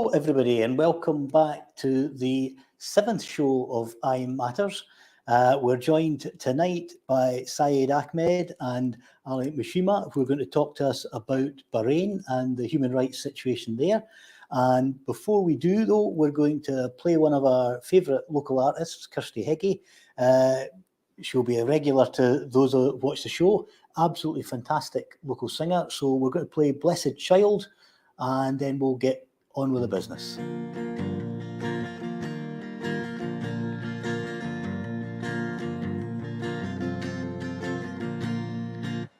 Hello, everybody, and welcome back to the 7th show of ayematters. We're joined tonight by Syed Ahmed and Ali Mushaima, who are going to talk to us about Bahrain and the human rights situation there. And before we do, though, we're going to play one of our favourite local artists, Kirsty Hickey. She'll be a regular to those who watch the show. Absolutely fantastic local singer. So we're going to play Blessed Child, and then we'll get on with the business.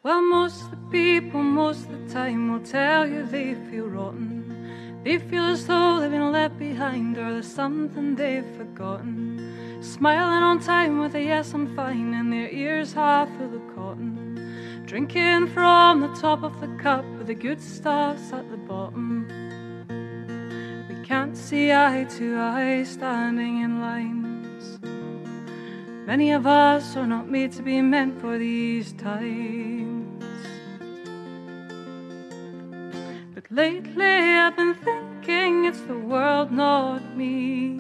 Well, most of the people, most of the time, will tell you they feel rotten. They feel as though they've been left behind, or there's something they've forgotten. Smiling on time with a yes, I'm fine, and their ears half full of cotton. Drinking from the top of the cup, with the good stuff's at the bottom. Can't see eye to eye standing in lines. Many of us are not made to be meant for these times. But lately I've been thinking it's the world, not me.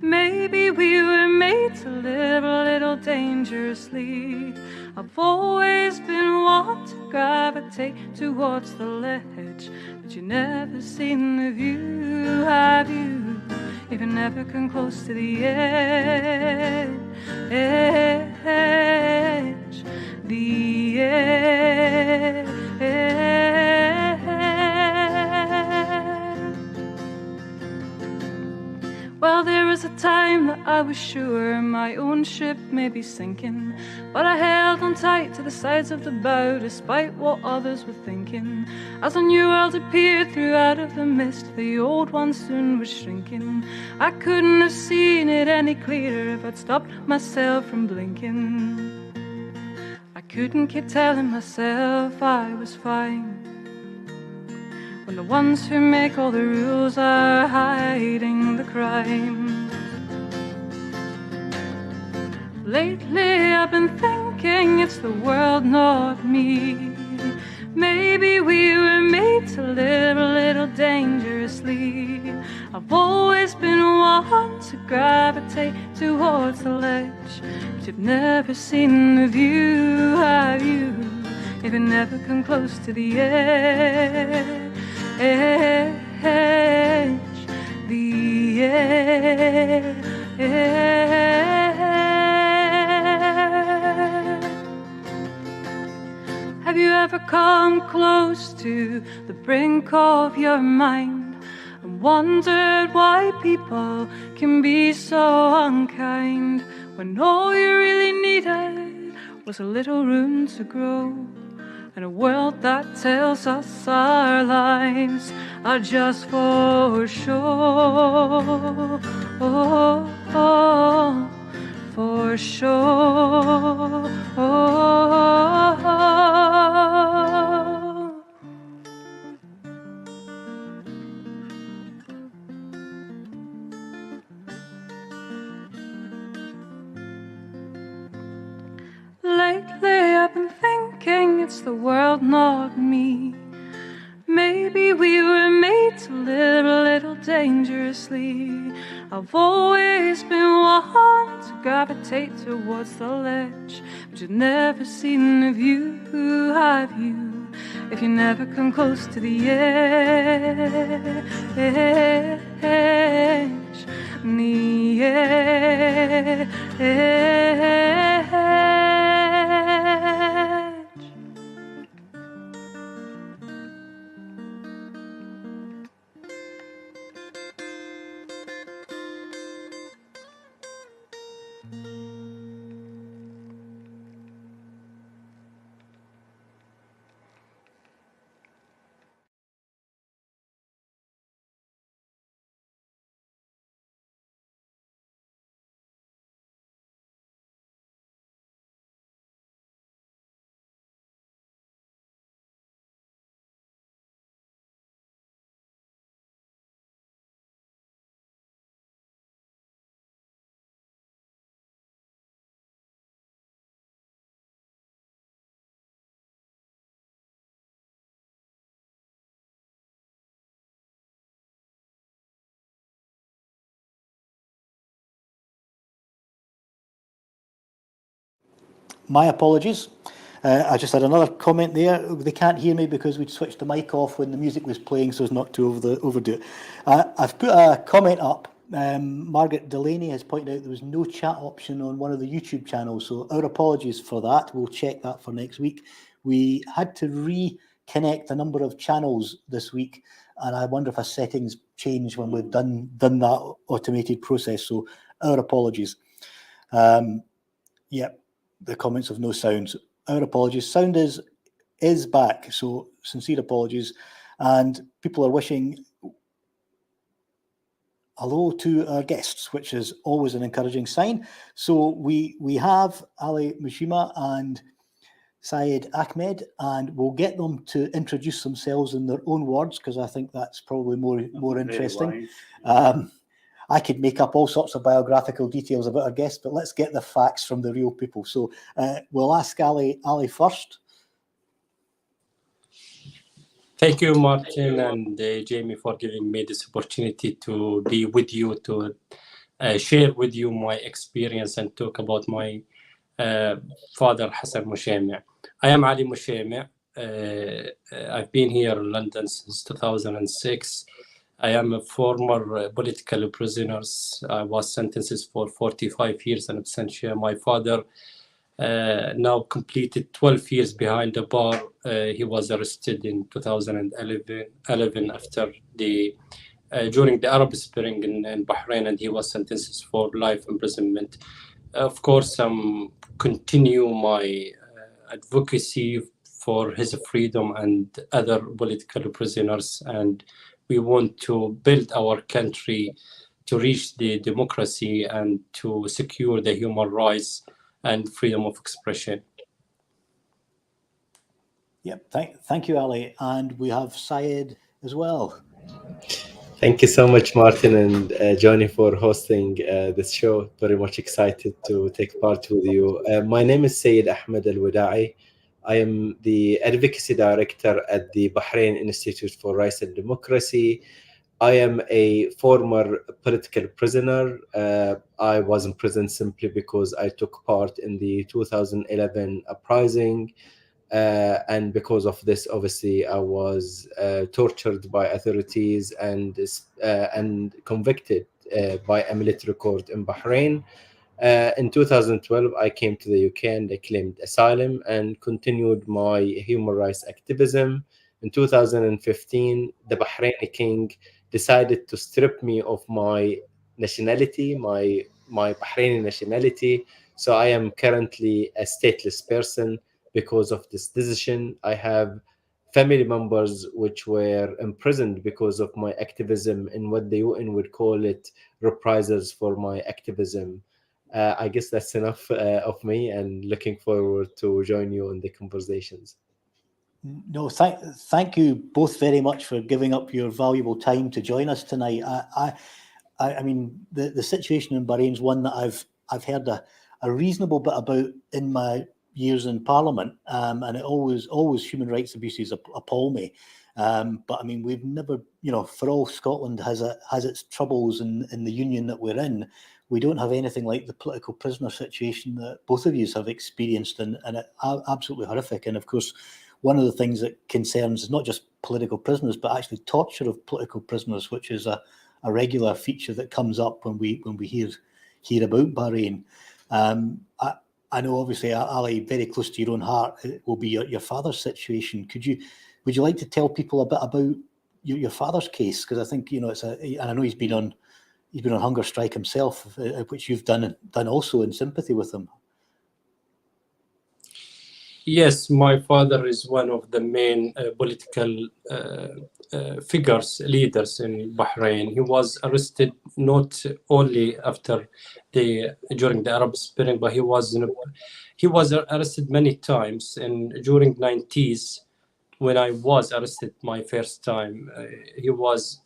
Maybe we were made to live a little dangerously. I've always been one to gravitate towards the ledge, but you've never seen the view, have you? If you never come close to the edge, the edge. Well, there was a time that I was sure my own ship may be sinking, but I held on tight to the sides of the bow despite what others were thinking. As a new world appeared through out of the mist, the old one soon was shrinking. I couldn't have seen it any clearer if I'd stopped myself from blinking. I couldn't keep telling myself I was fine, when the ones who make all the rules are hiding the crime. Lately I've been thinking it's the world, not me. Maybe we were made to live a little dangerously. I've always been one to gravitate towards the ledge, but you've never seen the view, have you? If you never come close to the edge, the edge. Have you ever come close to the brink of your mind and wondered why people can be so unkind, when all you really needed was a little room to grow, and a world that tells us our lives are just for show, for sure. Lately I've been thinking it's the world, not me. Maybe we were made to live a little dangerously. I've always been one to gravitate towards the ledge, but you've never seen the view, have you? If you never come close to the edge, the edge. my apologies. I just had another comment there. They can't hear me because we'd switched the mic off when the music was playing, so as not to overdo it. I've put a comment up. Margaret Delaney has pointed out there was no chat option on one of the YouTube channels, so our apologies for that. We'll check that for next week. We had to reconnect a number of channels this week, and I wonder if our settings change when we've done that automated process, so our apologies. Yeah, the comments of no sound. Our apologies. Sound is back, so sincere apologies. And people are wishing hello to our guests, which is always an encouraging sign. So we have Ali Mushaima and Syed Ahmed, and we'll get them to introduce themselves in their own words, because I think that's probably more interesting. I could make up all sorts of biographical details about our guests, but let's get the facts from the real people. So we'll ask Ali first. Thank you, Martin and Jamie, for giving me this opportunity to be with you, to share with you my experience and talk about my father, Hassan Mushaima. I am Ali Mushaima. I've been here in London since 2006. I am a former political prisoner. I was sentenced for 45 years in absentia. My father now completed 12 years behind the bar. He was arrested in 2011 after during the Arab Spring in Bahrain, and he was sentenced for life imprisonment. Of course, continue my advocacy for his freedom and other political prisoners, and we want to build our country to reach the democracy and to secure the human rights and freedom of expression. Yep, thank you, Ali. And we have Syed as well. Thank you so much, Martin and Johnny, for hosting this show. Very much excited to take part with you. My name is Syed Ahmed Al-Wada'i. I am the Advocacy Director at the Bahrain Institute for Rights and Democracy. I am a former political prisoner. I was in prison simply because I took part in the 2011 uprising. And because of this, obviously, I was tortured by authorities and convicted by a military court in Bahrain. In 2012, I came to the UK and I claimed asylum and continued my human rights activism. In 2015, the Bahraini king decided to strip me of my nationality, my Bahraini nationality. So I am currently a stateless person because of this decision. I have family members which were imprisoned because of my activism in what the UN would call it reprisals for my activism. I guess that's enough of me, and looking forward to join you in the conversations. No, thank you both very much for giving up your valuable time to join us tonight. I mean, the situation in Bahrain is one that I've heard a reasonable bit about in my years in Parliament, and it always human rights abuses appall me. But I mean, we've never, for all Scotland has its troubles in the union that we're in, we don't have anything like the political prisoner situation that both of you have experienced, and it's absolutely horrific. And of course, one of the things that concerns is not just political prisoners, but actually torture of political prisoners, which is a regular feature that comes up when we hear about Bahrain. I know, obviously, Ali, very close to your own heart, it will be your father's situation. Would you like to tell people a bit about your father's case? Because I think and I know he's been on hunger strike himself, which you've done also in sympathy with him. Yes, my father is one of the main political leaders in Bahrain. He was arrested not only during the Arab Spring, but he was arrested many times. And during the 90s, when I was arrested my first time, he was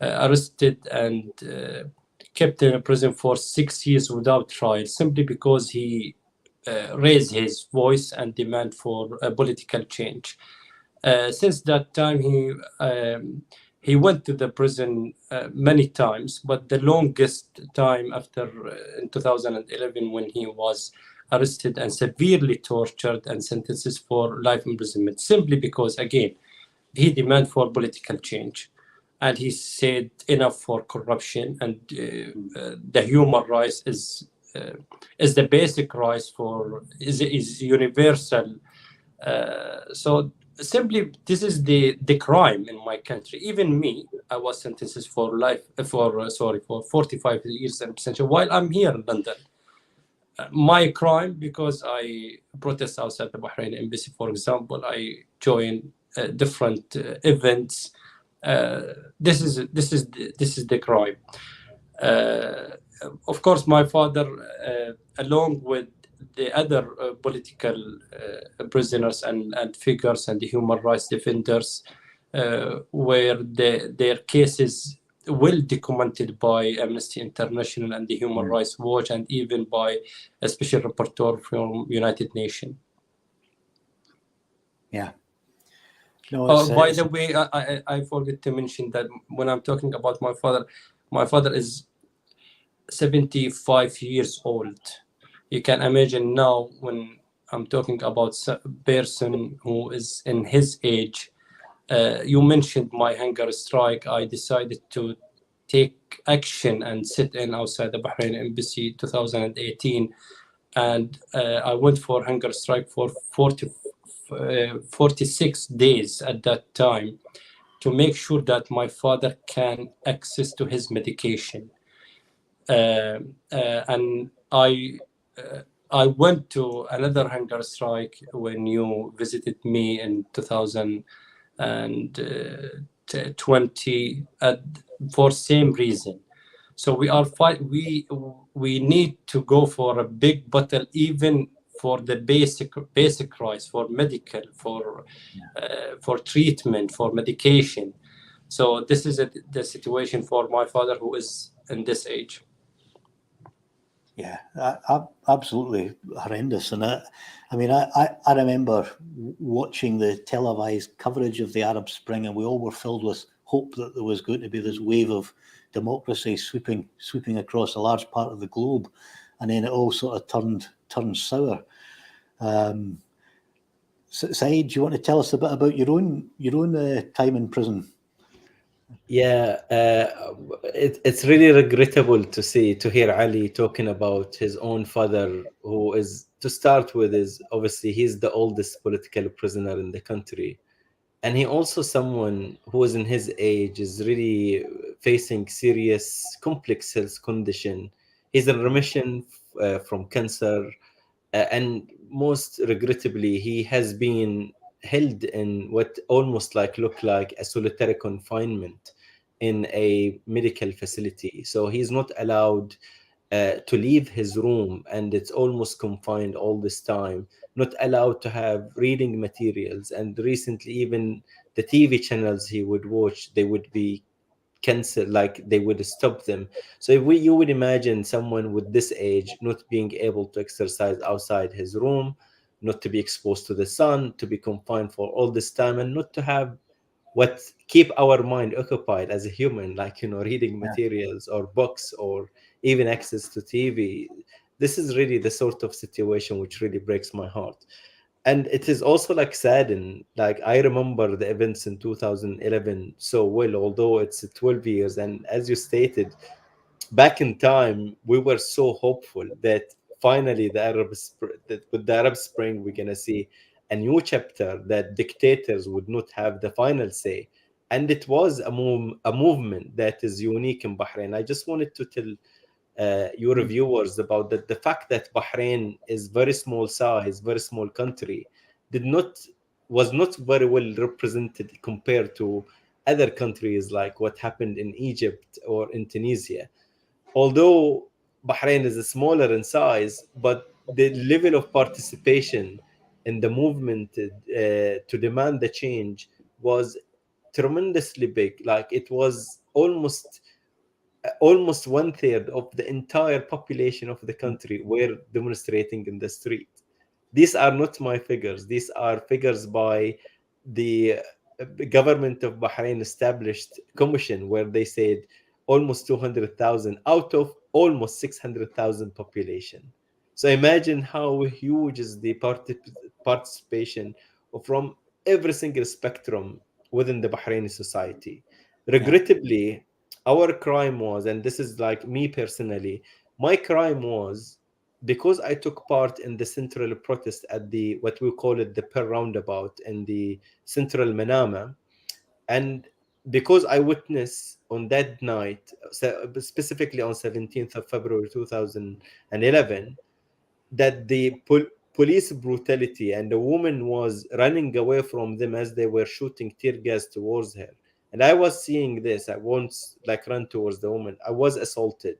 arrested and kept in prison for 6 years without trial, simply because he raised his voice and demand for a political change. Since that time, he went to the prison many times, but the longest time after in 2011, when he was arrested and severely tortured and sentences for life imprisonment, simply because, again, he demanded for political change. And he said enough for corruption, and the human rights is the basic rights for is universal. So simply, this is the crime in my country. Even me, I was sentenced for life for 45 years in absentia while I'm here in London. My crime, because I protest outside the Bahrain embassy, for example. I join different events. This is the crime. Of course, my father, along with the other political prisoners and figures and the human rights defenders, where their cases well documented by Amnesty International and the Human Rights Watch, and even by a special rapporteur from United Nations. Yeah. No, By the way, I forget to mention that when I'm talking about my father is 75 years old. You can imagine now, when I'm talking about a person who is in his age. You mentioned my hunger strike. I decided to take action and sit in outside the Bahrain embassy 2018, and I went for hunger strike for 46 days at that time, to make sure that my father can access to his medication. And I went to another hunger strike when you visited me in 2020 for same reason. So we are we need to go for a big battle, even for the basic rights, for medical, for treatment, for medication. So this is the situation for my father, who is in this age. Yeah, absolutely horrendous. And I remember watching the televised coverage of the Arab Spring, and we all were filled with hope that there was going to be this wave of democracy sweeping across a large part of the globe, and then it all sort of turned sour. Saeed, do you want to tell us a bit about your own time in prison? Yeah, it's really regrettable to hear Ali talking about his own father, who is, to start with, is obviously he's the oldest political prisoner in the country, and he also someone who is in his age is really facing serious complex health condition. He's in remission from cancer, and most regrettably, he has been held in what almost look like a solitary confinement in a medical facility. So he's not allowed to leave his room, and it's almost confined all this time, not allowed to have reading materials. And recently, even the TV channels he would watch, they would be cancelled, like they would stop them. So if you would imagine someone with this age not being able to exercise outside his room, not to be exposed to the sun, to be confined for all this time, and not to have what keep our mind occupied as a human, reading materials or books or even access to TV. This is really the sort of situation which really breaks my heart. And it is also saddened. I remember the events in 2011 so well, although it's 12 years. And as you stated, back in time, we were so hopeful that finally with the Arab Spring, we're going to see a new chapter, that dictators would not have the final say. And it was a movement that is unique in Bahrain. I just wanted to tell your viewers about the fact that Bahrain is very small size, very small country, was not very well represented compared to other countries, like what happened in Egypt or in Tunisia. Although Bahrain is smaller in size, but the level of participation in the movement to demand the change was tremendously big. It was almost 1/3 of the entire population of the country were demonstrating in the street. These are not my figures. These are figures by the government of Bahrain established commission, where they said almost 200,000 out of almost 600,000 population. So imagine how huge is the participation from every single spectrum within the Bahraini society. Regrettably, our crime was, and this is like me personally, my crime was because I took part in the central protest at the what we call it the Pearl Roundabout in the central Manama, and because I witnessed on that night, specifically on 17th of February 2011, that the police brutality, and the woman was running away from them as they were shooting tear gas towards her. And I was seeing this. I once like run towards the woman. I was assaulted,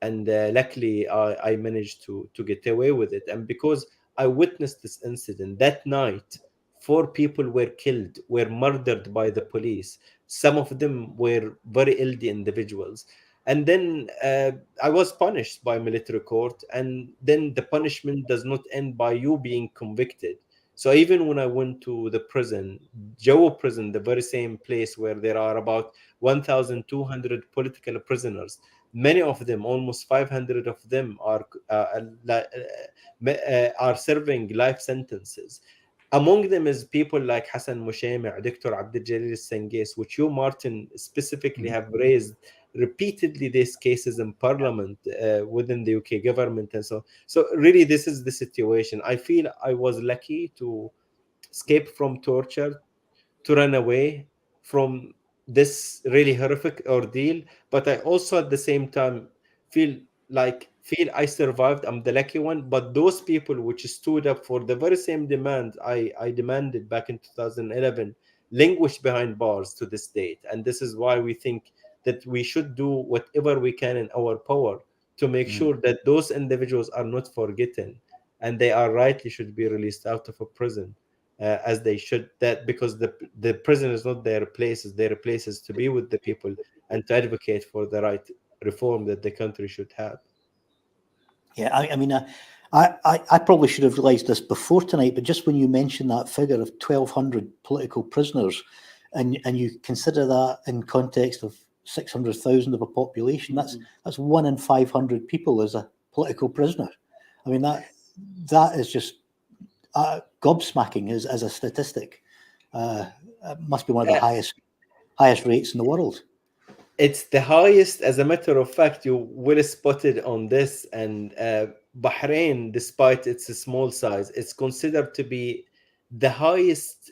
and luckily I managed to get away with it. And because I witnessed this incident that night, 4 people were killed, were murdered by the police. Some of them were very elderly individuals. And then I was punished by military court, and then the punishment does not end by you being convicted. So even when I went to the prison, Jawa prison, the very same place where there are about 1,200 political prisoners, many of them, almost 500 of them, are serving life sentences. Among them is people like Hassan Mushaima, Dr. Abdul Sengis, which you, Martin, specifically have raised repeatedly these cases in Parliament within the UK government, and so really this is the situation. I feel I was lucky to escape from torture, to run away from this really horrific ordeal, but I also at the same time feel I survived. I'm the lucky one. But those people which stood up for the very same demand I demanded back in 2011 languish behind bars to this date. And this is why we think that we should do whatever we can in our power to make sure that those individuals are not forgotten, and they are rightly should be released out of a prison as they should. That because the prison is not their places. Their place is to be with the people and to advocate for the right reform that the country should have. Yeah, I mean, I probably should have realised this before tonight, but just when you mentioned that figure of 1,200 political prisoners, and you consider that in context of 600,000 of a population, that's 1 in 500 people is a political prisoner. I mean, that is just gobsmacking as a statistic. It must be one of the highest rates in the world. It's the highest. As a matter of fact, you will spotted on this. And Bahrain, despite its small size, it's considered to be the highest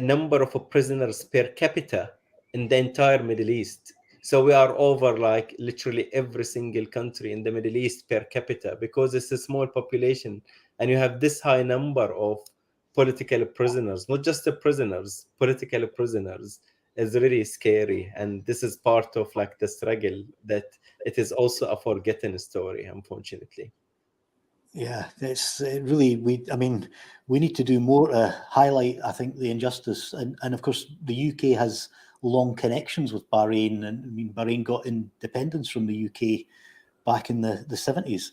number of prisoners per capita in the entire Middle East. So we are over like literally every single country in the Middle East per capita, because it's a small population, and you have this high number of political prisoners, not just the prisoners, political prisoners. Is really scary. And this is part of like the struggle, that it is also a forgotten story, unfortunately. Yeah, it's really, we need to do more to highlight, I think, the injustice. And of course, the UK has long connections with Bahrain. And I mean, Bahrain got independence from the UK back in the 70s.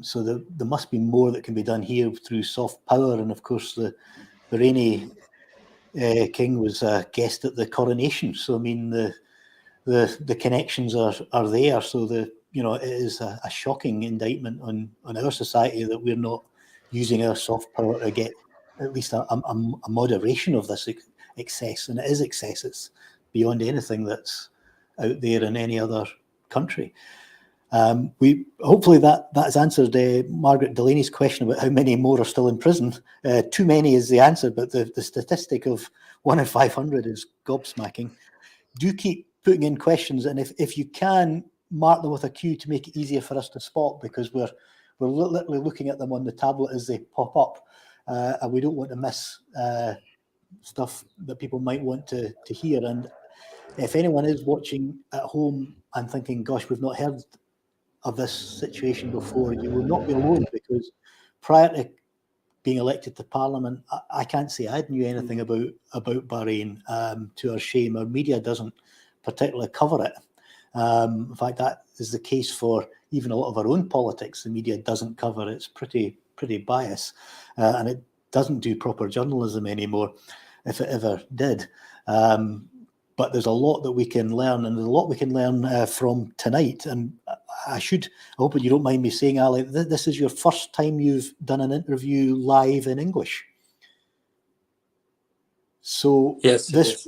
So there must be more that can be done here through soft power. And of course, the Bahraini king was a guest at the coronation. So I mean, the connections are there. So it is a shocking indictment on our society that we're not using our soft power to get at least a moderation of this excess. And it is excess. It's beyond anything that's out there in any other country. We hopefully that has answered Margaret Delaney's question about how many more are still in prison. Too many is the answer, but the statistic of 1 in 500 is gobsmacking. Do keep putting in questions, and if you can, mark them with a Q to make it easier for us to spot, because we're literally looking at them on the tablet as they pop up, and we don't want to miss stuff that people might want to hear. And if anyone is watching at home and thinking, gosh, we've not heard of this situation before, you will not be alone, because prior to being elected to Parliament, I can't say I knew anything about Bahrain. To our shame, our media doesn't particularly cover it. In fact, that is the case for even a lot of our own politics. The media doesn't cover it. It's pretty biased, and it doesn't do proper journalism anymore, if it ever did. but there's a lot that we can learn, and there's a lot we can learn from tonight. And I hope you don't mind me saying, Ali, this is your first time you've done an interview live in English. So Yes, this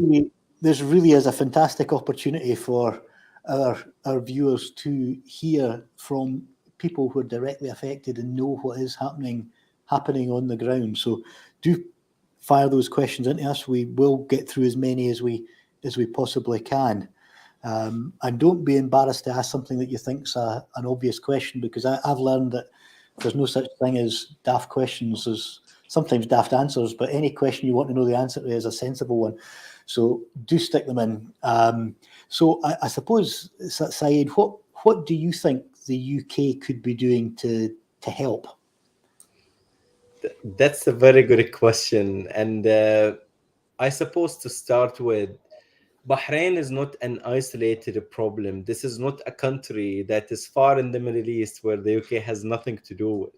really is a fantastic opportunity for our viewers to hear from people who are directly affected and know what is happening on the ground. So do fire those questions into us. We will get through as many as we possibly can. And don't be embarrassed to ask something that you think's an obvious question, because I've learned that there's no such thing as daft questions. There's sometimes daft answers, but any question you want to know the answer to is a sensible one. So do stick them in. So I suppose, Syed, what do you think the UK could be doing to help? That's a very good question. And I suppose to start with, Bahrain is not an isolated problem. This is not a country that is far in the Middle East where the UK has nothing to do with.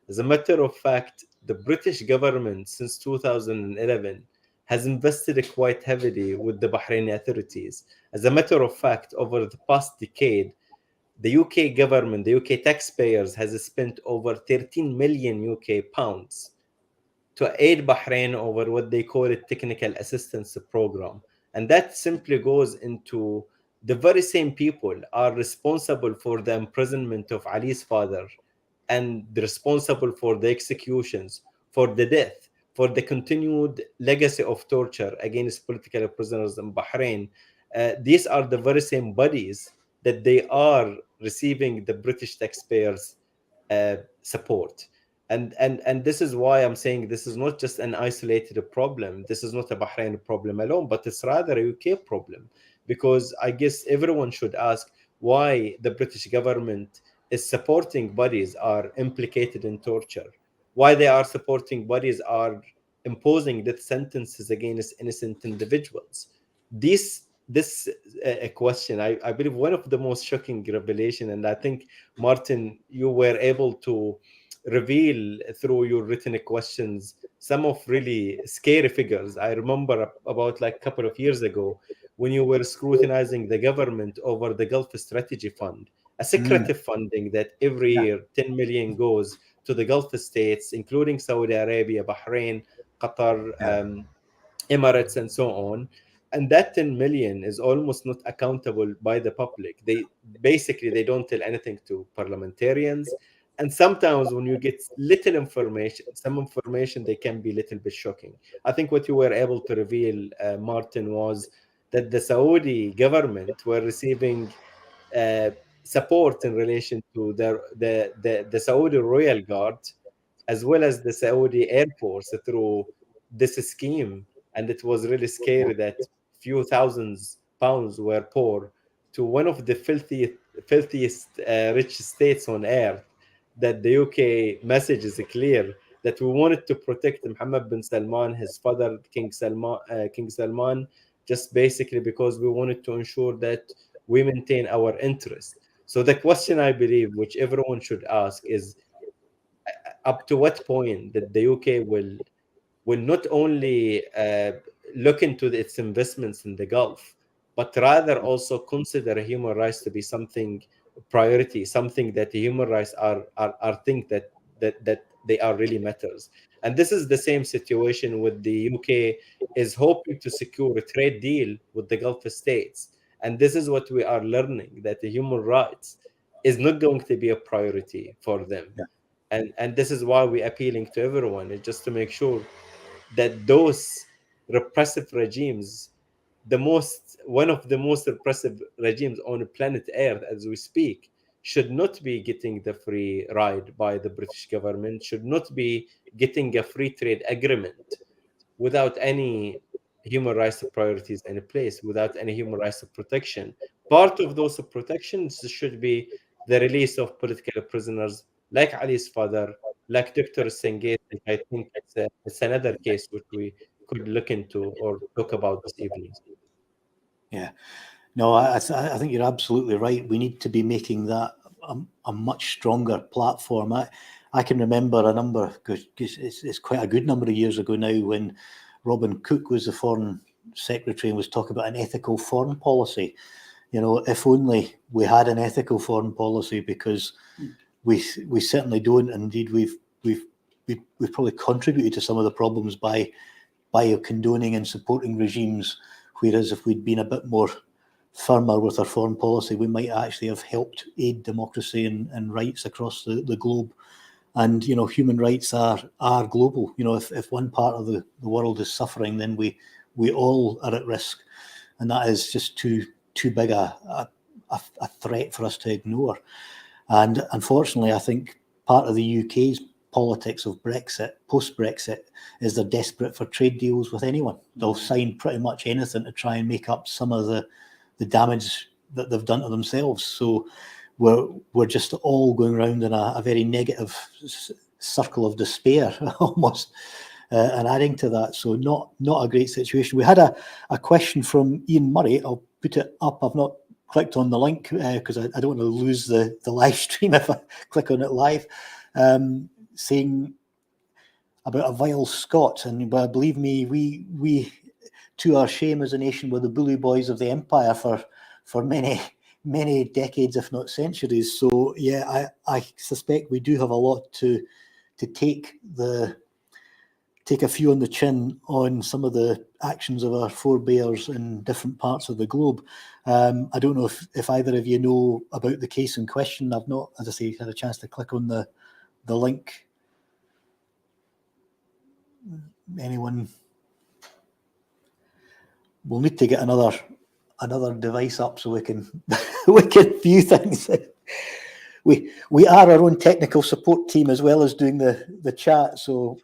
As a matter of fact, the British government since 2011 has invested quite heavily with the Bahraini authorities. As a matter of fact, over the past decade, the UK government, the UK taxpayers, has spent over 13 million UK pounds to aid Bahrain over what they call a technical assistance program. And that simply goes into the very same people are responsible for the imprisonment of Ali's father and responsible for the executions, for the death, for the continued legacy of torture against political prisoners in Bahrain. These are the very same bodies that they are receiving the British taxpayers' support. And this is why I'm saying this is not just an isolated problem. This is not a Bahrain problem alone, but it's rather a UK problem. Because I guess everyone should ask why the British government is supporting bodies are implicated in torture, why they are supporting bodies are imposing death sentences against innocent individuals. This question, I believe, one of the most shocking revelation, and I think, Martin, you were able to reveal through your written questions some of really scary figures. I remember about like a couple of years ago when you were scrutinizing the government over the Gulf Strategy Fund, a secretive funding that every year 10 million goes to the Gulf states, including Saudi Arabia, Bahrain, Qatar, Emirates, and so on. And that 10 million is almost not accountable by the public. They don't tell anything to parliamentarians. And sometimes when you get little information, some information, they can be a little bit shocking. I think what you were able to reveal, Martin, was that the Saudi government were receiving support in relation to the Saudi Royal Guard, as well as the Saudi Air Force, through this scheme. And it was really scary that few thousands pounds were poured to one of the filthiest rich states on earth. That the UK message is clear that we wanted to protect Mohammed bin Salman, his father, King Salman, just basically because we wanted to ensure that we maintain our interest. So the question, I believe, which everyone should ask is, up to what point that the UK will not only look into its investments in the Gulf, but rather also consider human rights to be something priority, something that the human rights are think that they are really matters. And this is the same situation with the UK is hoping to secure a trade deal with the Gulf states. And this is what we are learning, that the human rights is not going to be a priority for them. Yeah. And this is why we're appealing to everyone, is just to make sure that those repressive regimes, one of the most repressive regimes on planet Earth as we speak, should not be getting the free ride by the British government, should not be getting a free trade agreement without any human rights priorities in place, without any human rights protection. Part of those protections should be the release of political prisoners like Ali's father, like Dr. Sengate. I think it's another case which we could look into or talk about this evening. Yeah, no, I think you're absolutely right. We need to be making that a much stronger platform. I can remember a number, because it's quite a good number of years ago now, when Robin Cook was the foreign secretary and was talking about an ethical foreign policy. You know, if only we had an ethical foreign policy, because we certainly don't. Indeed, we've probably contributed to some of the problems by condoning and supporting regimes. Whereas if we'd been a bit more firmer with our foreign policy, we might actually have helped aid democracy and rights across the globe. And, you know, human rights are global. You know, if one part of the world is suffering, then we all are at risk. And that is just too big a threat for us to ignore. And unfortunately, I think part of the UK's politics of Brexit, post-Brexit, is they're desperate for trade deals with anyone. They'll sign pretty much anything to try and make up some of the damage that they've done to themselves. So we're just all going around in a very negative circle of despair, almost, and adding to that. So not a great situation. We had a question from Ian Murray. I'll put it up. I've not clicked on the link because I don't want to lose the live stream if I click on it live, saying about a vile Scot. And believe me, we to our shame as a nation, were the bully boys of the empire for many decades, if not centuries. So yeah, I suspect we do have a lot to take a few on the chin on some of the actions of our forebears in different parts of the globe. I don't know if either of you know about the case in question. I've not, as I say, had a chance to click on the link. Anyone? We'll need to get another device up so we can view things. We are our own technical support team as well as doing the chat. So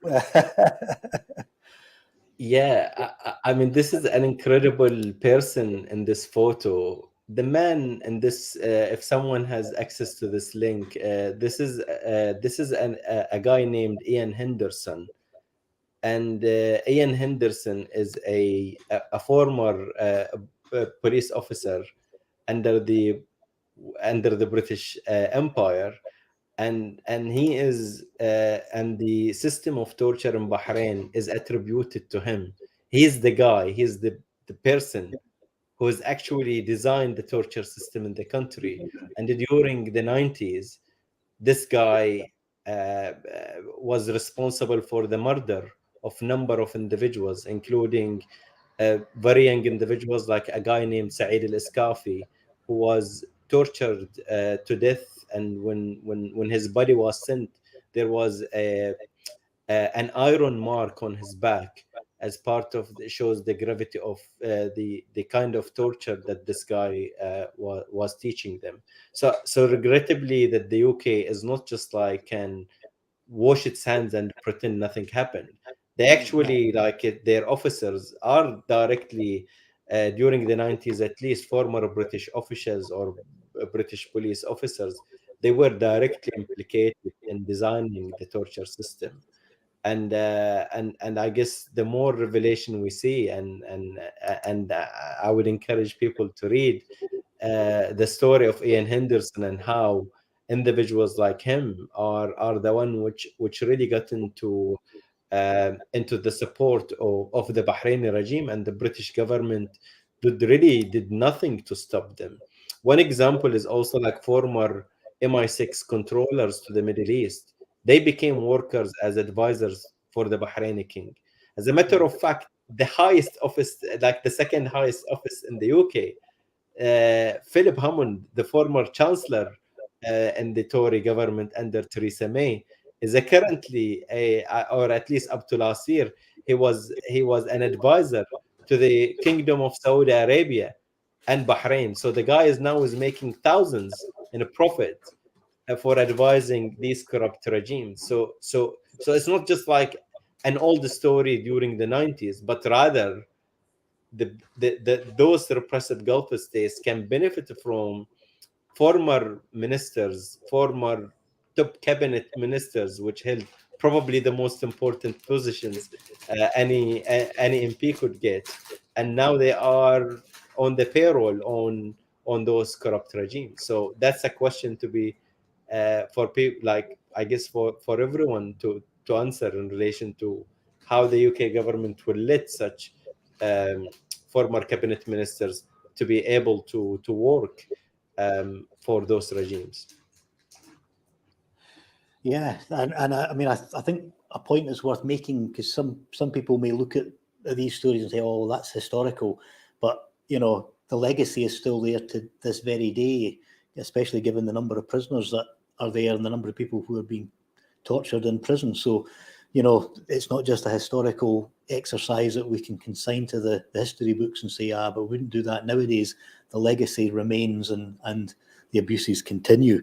yeah, I mean, this is an incredible person in this photo. The man in this, if someone has access to this link, this is a guy named Ian Henderson. And Ian Henderson is a former police officer under the British Empire, and he is and the system of torture in Bahrain is attributed to him. He is the guy. He is the person who has actually designed the torture system in the country. And during the 90s, this guy was responsible for the murder of number of individuals, including very young individuals like a guy named Saeed al-Iskafi, who was tortured to death. And when his body was sent, there was an iron mark on his back, as part of shows the gravity of the kind of torture that this guy was teaching them. So regrettably, that the UK is not just like can wash its hands and pretend nothing happened. They actually, like, their officers are directly during the 90s, at least former British officials or British police officers, they were directly implicated in designing the torture system. And I guess the more revelation we see, and I would encourage people to read the story of Ian Henderson and how individuals like him are the one which really got into the support of the Bahraini regime, and the British government did nothing to stop them. One example is also like former MI6 controllers to the Middle East. They became workers as advisors for the Bahraini king. As a matter of fact, the highest office, like the second highest office in the UK, Philip Hammond, the former chancellor in the Tory government under Theresa May, is currently or at least up to last year, he was an advisor to the Kingdom of Saudi Arabia and Bahrain. So the guy is making thousands in a profit for advising these corrupt regimes. So it's not just like an old story during the 90s, but rather those repressive Gulf states can benefit from former ministers, former top cabinet ministers, which held probably the most important positions any MP could get, and now they are on the payroll on those corrupt regimes. So that's a question to be for people, like, I guess for everyone to answer in relation to how the UK government will let such former cabinet ministers to be able to work for those regimes. Yeah, and I mean, I think a point is worth making, because some people may look at these stories and say, "Oh, that's historical," but the legacy is still there to this very day, especially given the number of prisoners that are there and the number of people who are being tortured in prison. So, it's not just a historical exercise that we can consign to the history books and say, but we wouldn't do that nowadays. The legacy remains and the abuses continue.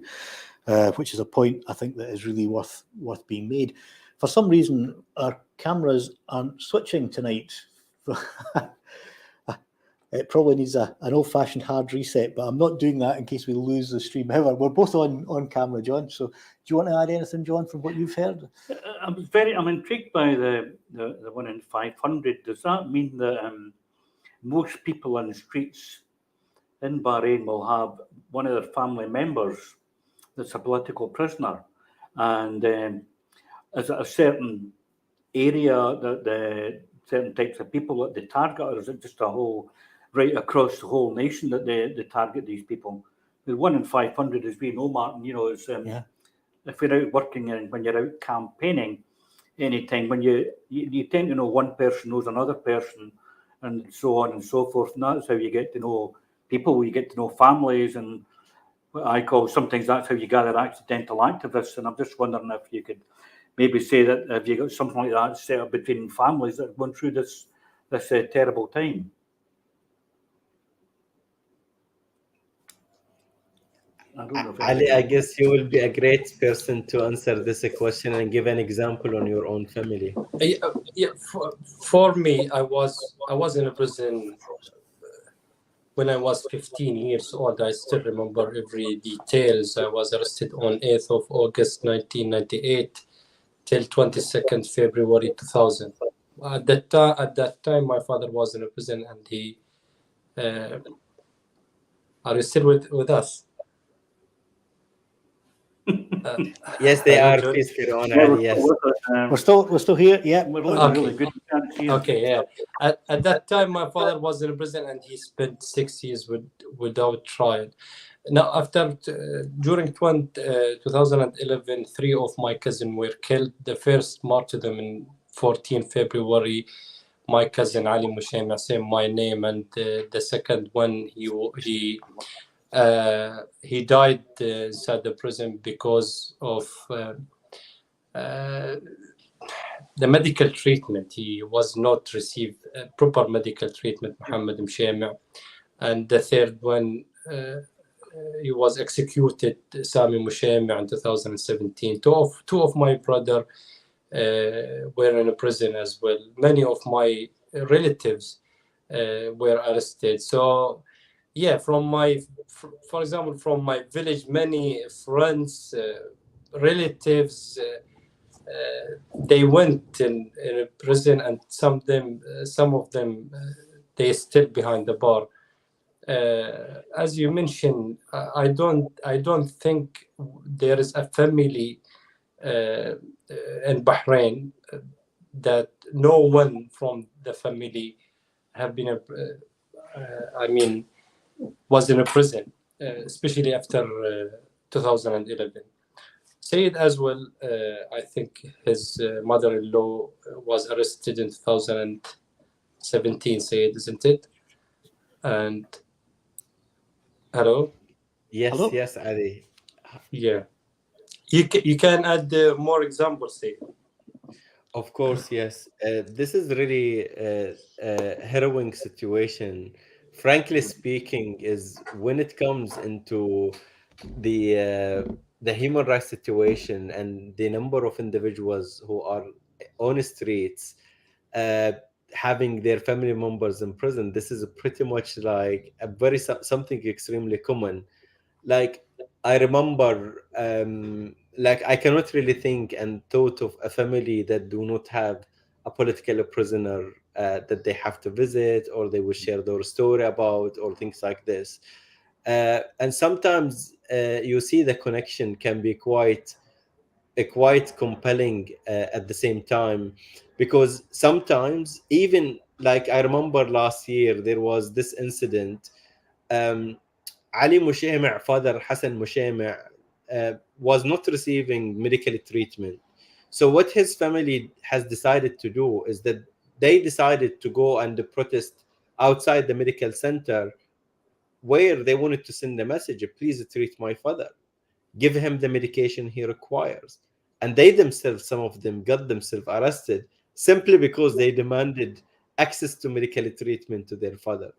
Which is a point I think that is really worth being made. For some reason, our cameras aren't switching tonight. It probably needs an old-fashioned hard reset, but I'm not doing that in case we lose the stream. However, we're both on camera, John. So do you want to add anything, John, from what you've heard? I'm intrigued by the 1 in 500. Does that mean that most people on the streets in Bahrain will have one of their family members that's a political prisoner, and is it a certain area that the certain types of people that they target, or is it just a whole right across the whole nation that they target these people? The 1 in 500, as we know, Martin, is if you're out working and when you're out campaigning, anytime when you tend to know one person knows another person, and so on and so forth, and that's how you get to know people. You get to know families, and I call sometimes that's how you gather accidental activists. And I'm just wondering if you could maybe say that have you got something like that set up between families that have gone through this terrible time? I don't know if Ali, I guess you will be a great person to answer this question and give an example on your own family. Yeah, for me, I was in a prison when I was 15 years old. I still remember every details. I was arrested on 8th of August 1998 till 22nd February 2000. At that time, my father was in a prison, and he are you still with us? Yes, they are. Please carry on, Ali. Yes, we're still here. Yeah. Okay. Really good. Okay. Yeah. At that time, my father was in prison, and he spent 6 years without trial. Now, during 2011, 3 of my cousins were killed. The first martyrdom in 14 February. My cousin Ali Mushaima, same my name, and the second one he died inside the prison because of the medical treatment. He was not received proper medical treatment, Muhammad Mushaima. And the third one, he was executed, Sami Mushaima, in 2017. Two of my brother were in a prison as well. Many of my relatives were arrested. So yeah, for example, from my village, many friends, relatives, they went in a prison, and some of them, they still behind the bar. As you mentioned, I don't think there is a family in Bahrain that no one from the family have been was in a prison, especially after 2011. Said as well, I think his mother-in-law was arrested in 2017, Said, isn't it? And hello? Yes, Hello? yes, Ali. Yeah. You can add more examples, Said. Of course, yes. This is really a harrowing situation. Frankly speaking, is when it comes into the human rights situation and the number of individuals who are on the streets, having their family members in prison. This is pretty much like something extremely common. Like I remember, like I cannot really think and thought of a family that do not have a political prisoner that they have to visit, or they will share their story about, or things like this. And sometimes you see the connection can be quite compelling at the same time, because sometimes even like I remember last year there was this incident. Ali Mushaima, father Hassan Mushaima, was not receiving medical treatment. So what his family has decided to do is that they decided to go and protest outside the medical center, where they wanted to send a message: please treat my father, give him the medication he requires. And they themselves, some of them got themselves arrested simply because they demanded access to medical treatment to their father.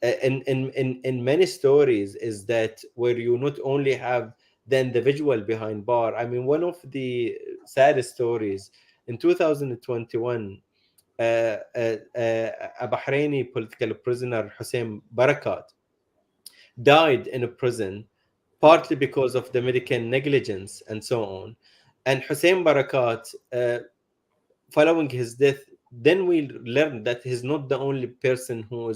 In many stories is that where you not only have the individual behind bar. I mean, one of the saddest stories in 2021, a Bahraini political prisoner, Husain Barakat, died in a prison, partly because of the medical negligence and so on. And Hussein Barakat, following his death, then we learned that he's not the only person who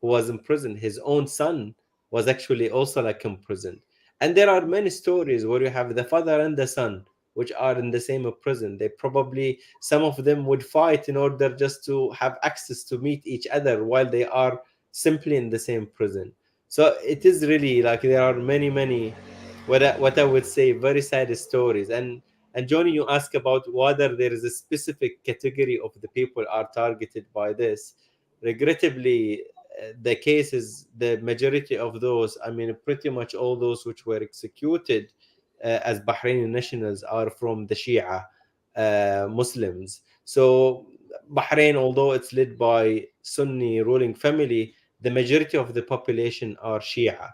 was in prison. His own son was actually also like imprisoned. And there are many stories where you have the father and the son which are in the same prison. They probably, some of them would fight in order just to have access to meet each other while they are simply in the same prison. So it is really like there are many what I would say very sad stories. And Johnny, you ask about whether there is a specific category of the people are targeted by this. Regrettably, the case is the majority of those, I mean, pretty much all those which were executed as Bahraini nationals are from the Shia Muslims. So Bahrain, although it's led by Sunni ruling family, the majority of the population are Shia.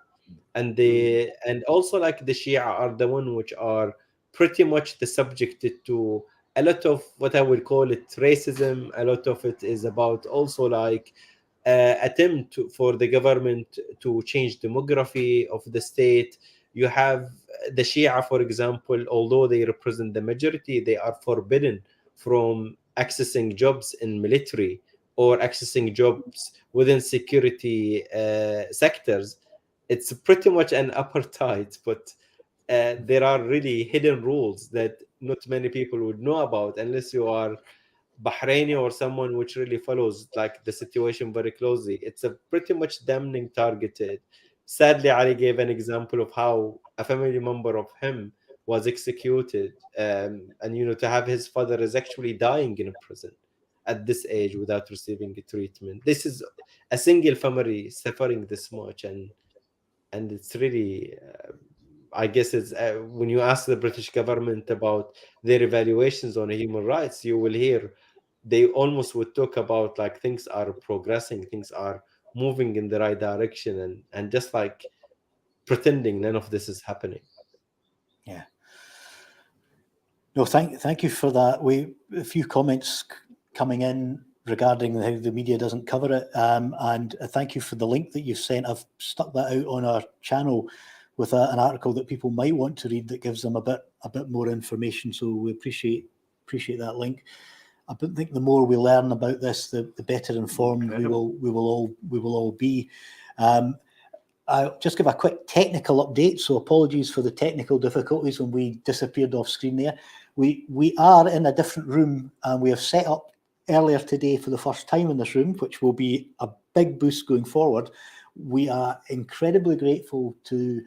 And and also like the Shia are the one which are pretty much the subjected to a lot of what I would call it racism. A lot of it is about also like attempt for the government to change demography of the state. You have the Shia, for example, although they represent the majority, they are forbidden from accessing jobs in military or accessing jobs within security sectors. It's pretty much an apartheid, but there are really hidden rules that not many people would know about unless you are Bahraini or someone which really follows like the situation very closely. It's a pretty much damning targeted. Sadly, Ali gave an example of how a family member of him was executed, and to have his father is actually dying in a prison at this age without receiving a treatment. This is a single family suffering this much, and it's really I guess it's when you ask the British government about their evaluations on human rights, you will hear they almost would talk about like things are progressing, things are moving in the right direction, and just like pretending none of this is happening. Yeah. No, thank you for that. A few comments coming in regarding how the media doesn't cover it, and thank you for the link that you've sent. I've stuck that out on our channel with an article that people might want to read that gives them a bit more information. So we appreciate that link. I think the more we learn about this, the better informed we will all be. I'll just give a quick technical update. So apologies for the technical difficulties when we disappeared off screen there. We are in a different room, and we have set up earlier today for the first time in this room, which will be a big boost going forward. We are incredibly grateful to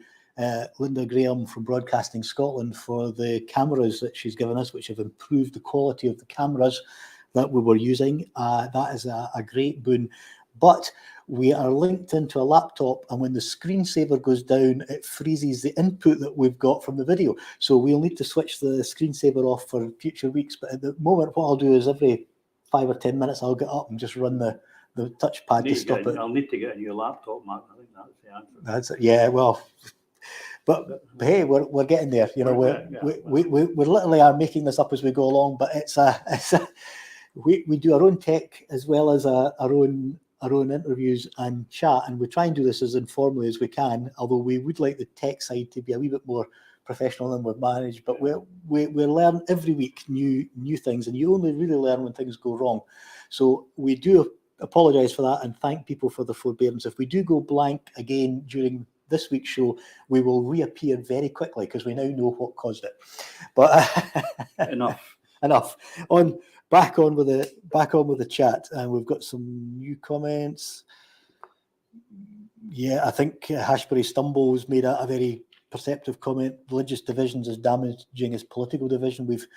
Linda Graham from Broadcasting Scotland for the cameras that she's given us, which have improved the quality of the cameras that we were using. That is a great boon. But we are linked into a laptop, and when the screensaver goes down, it freezes the input that we've got from the video. So we'll need to switch the screensaver off for future weeks. But at the moment, what I'll do is every 5 or 10 minutes, I'll get up and just run the touchpad to stop it. I'll need to get a new laptop, Mark. I think that's the answer. That's it. Yeah, well, but hey, we're getting there. We literally are making this up as we go along. But we do our own tech as well as our own interviews and chat, and we try and do this as informally as we can. Although we would like the tech side to be a wee bit more professional than we've managed. But we learn every week new things, and you only really learn when things go wrong. So we do apologise for that and thank people for the forbearance. If we do go blank again during this week's show, we will reappear very quickly because we now know what caused it. But enough. On back on with the chat, and we've got some new comments. Yeah, I think Hashbury Stumbles made a very perceptive comment. Religious divisions as damaging as political division. We've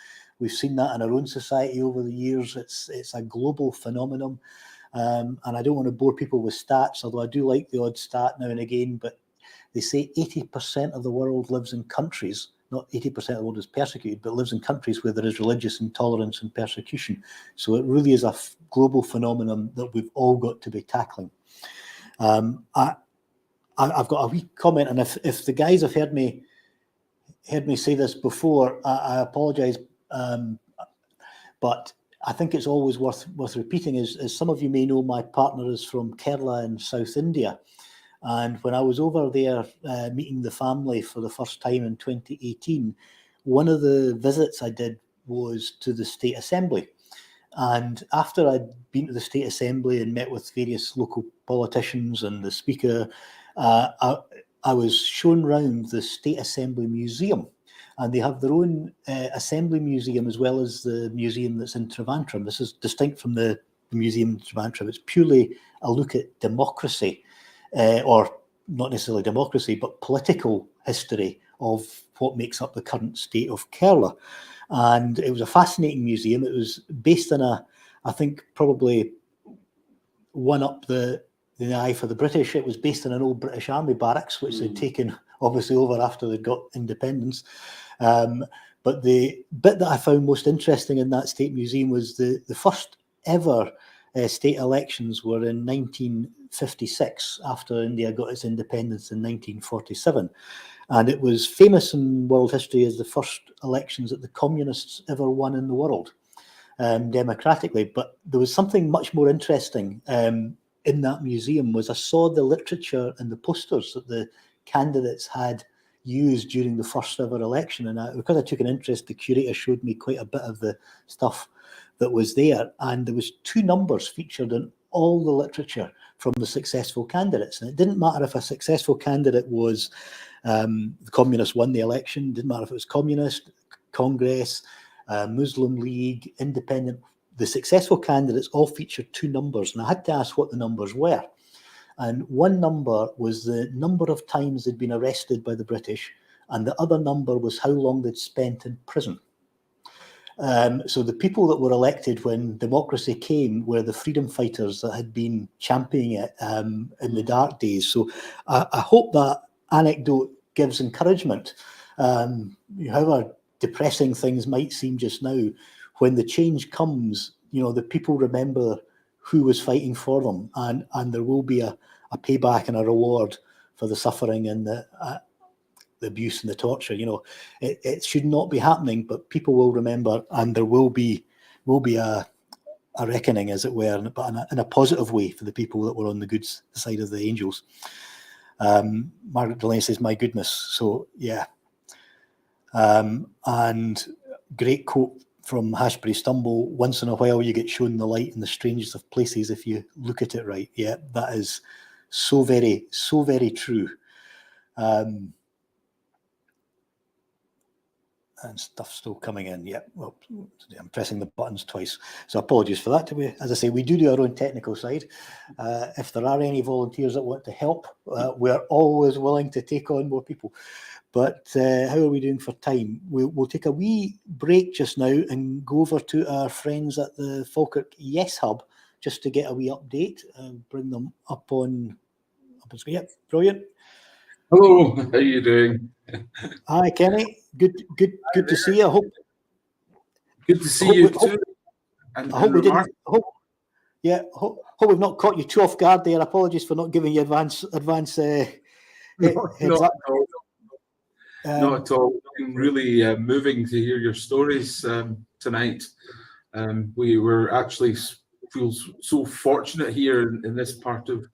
seen that in our own society over the years. It's a global phenomenon, and I don't want to bore people with stats, although I do like the odd stat now and again. But they say 80% of the world lives in countries, not 80% of the world is persecuted, but lives in countries where there is religious intolerance and persecution. So it really is a global phenomenon that we've all got to be tackling. I've got a wee comment, and if the guys have heard me say this before, I apologise, but I think it's always worth repeating. As some of you may know, my partner is from Kerala in South India, and when I was over there meeting the family for the first time in 2018, one of the visits I did was to the State Assembly. And after I'd been to the State Assembly and met with various local politicians and the Speaker, I was shown round the State Assembly Museum. And they have their own Assembly Museum as well as the museum that's in Trivandrum. This is distinct from the museum in Trivandrum. It's purely a look at democracy, or not necessarily democracy, but political history of what makes up the current state of Kerala. And it was a fascinating museum. It was based on I think probably one up the eye for the British. It was based on an old British Army barracks, which they'd taken obviously over after they'd got independence. But the bit that I found most interesting in that state museum was the first ever state elections were in 1956, after India got its independence in 1947. And it was famous in world history as the first elections that the communists ever won in the world, democratically. But there was something much more interesting in that museum. Was I saw the literature and the posters that the candidates had used during the first ever election. And because I took an interest, the curator showed me quite a bit of the stuff that was there. And there was 2 numbers featured in all the literature from the successful candidates. And it didn't matter if a successful candidate was the communists won the election. It didn't matter if it was communist, Congress, Muslim League, independent. The successful candidates all featured 2 numbers. And I had to ask what the numbers were. And one number was the number of times they'd been arrested by the British, and the other number was how long they'd spent in prison. So the people that were elected when democracy came were the freedom fighters that had been championing it in the dark days. So I hope that anecdote gives encouragement. However depressing things might seem just now, when the change comes, the people remember who was fighting for them, and there will be a payback and a reward for the suffering and the abuse and the torture. It should not be happening, but people will remember, and there will be a reckoning, as it were, but in a positive way for the people that were on the good side of the angels. Margaret Delaney says, "My goodness." So yeah, and great quote from Hashbury Stumble: "Once in a while you get shown the light in the strangest of places if you look at it right." Yeah, that is so very true. And stuff still coming in. Yeah, well, I'm pressing the buttons twice, so apologies for that. As I say, we do our own technical side. If there are any volunteers that want to help, we're always willing to take on more people. But how are we doing for time? We'll take a wee break just now and go over to our friends at the Falkirk Yes Hub just to get a wee update and bring them up on screen. Yep, brilliant. Hello, how are you doing? Hi, Kenny. Good to see you. I hope. Good to see you too. I hope we didn't. Hope we've not caught you too off guard there. Apologies for not giving you advance. Not at all. I'm really moving to hear your stories tonight. We were actually feel so fortunate here in this part of